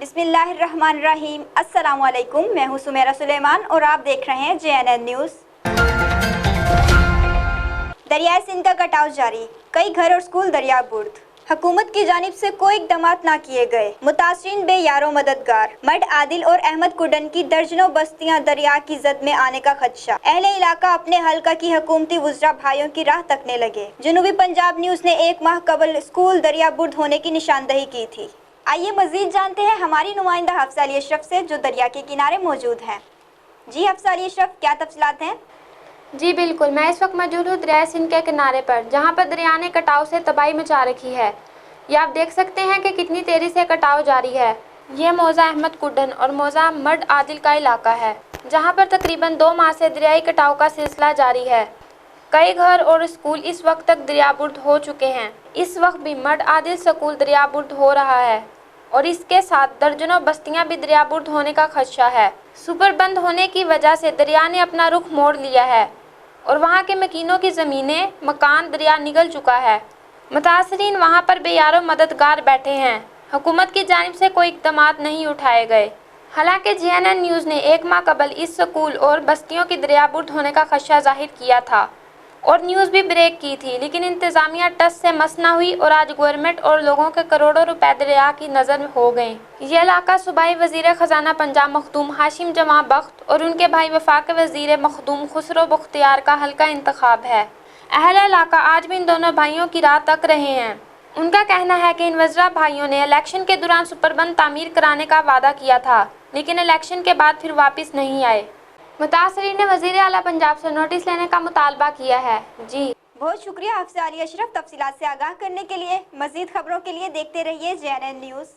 बिस्मिल्लाहिर्रहमानिर्रहीम। अस्सलाम वालेकुम। मैं हूं सुमेरा सुलेमान और आप देख रहे हैं JNN न्यूज़। दरियाए सिंध का कटाव जारी, कई घर और स्कूल दरियाबुर्द। हुकूमत की जानिब से कोई इक़दामात ना किए गए, मुतासरीन बेयारो मददगार। मड आदिल और अहमद कुडन की दर्जनों बस्तियां दरिया की जद में आने का खदशा। अहले इलाका अपने हल्का की हुकूमती वुज़रा भाइयों की राह तकने लगे। जनूबी पंजाब न्यूज़ ने 1 माह कबल स्कूल दरियाबुर्द होने की निशानदही की थी। आइए मजीद जानते हैं हमारी नुमाइंदा हफ्सा अली अशरफ से, जो दरिया के किनारे मौजूद हैं। जी हफ्सा अली अशरफ, क्या तफसीलात हैं? जी बिल्कुल, मैं इस वक्त मौजूद हूँ दरिया सिंध के किनारे पर, जहाँ पर दरिया ने कटाव से तबाही मचा रखी है। ये आप देख सकते हैं कि कितनी तेज़ी से कटाव जारी है। ये मौज़ा अहमद कुडन और मौज़ा मड आदिल का इलाका है, जहाँ पर तकरीबन 2 माह से दरियाई कटाव का सिलसिला जारी है। कई घर और स्कूल इस वक्त तक दरियाबुर्द हो चुके हैं। इस वक्त भी मड आदिल स्कूल दरियाबुर्द हो रहा है और इसके साथ दर्जनों बस्तियां भी दरियाबुर्द होने का खदशा है। सुपर बंद होने की वजह से दरिया ने अपना रुख मोड़ लिया है और वहां के मकीनों की ज़मीनें मकान दरिया निगल चुका है। मुतासरीन वहां पर बेयारो मददगार बैठे हैं। हुकूमत की जानिब से कोई इक़दामात नहीं उठाए गए। हालांकि JNN न्यूज़ ने 1 माह कबल इस स्कूल और बस्तियों की दरियाबुर्द होने का खदशा जाहिर किया था और न्यूज़ भी ब्रेक की थी, लेकिन इंतज़ामिया टस से मस न हुई और आज गवर्नमेंट और लोगों के करोड़ों रुपए दरिया की नज़र में हो गए। ये इलाका सूबाई वज़ीर ख़जाना पंजाब मखदूम हाशिम जमा बख्त और उनके भाई वफाक वज़ीर मखदूम खुसरो बख्तियार का हल्का इंतखाब है। अहले इलाका आज भी इन दोनों भाइयों की राह तक रहे हैं। उनका कहना है कि इन वज़रा भाइयों ने इलेक्शन के दौरान सुपरबंद तामीर कराने का वादा किया था, लेकिन इलेक्शन के बाद फिर वापस नहीं आए। मुतासरीन ने वज़ीर आला पंजाब से नोटिस लेने का मुतालबा किया है। जी बहुत शुक्रिया हफ्सा अली अशरफ, तफसीलात से आगाह करने के लिए। मजीद खबरों के लिए देखते रहिए JNN न्यूज़।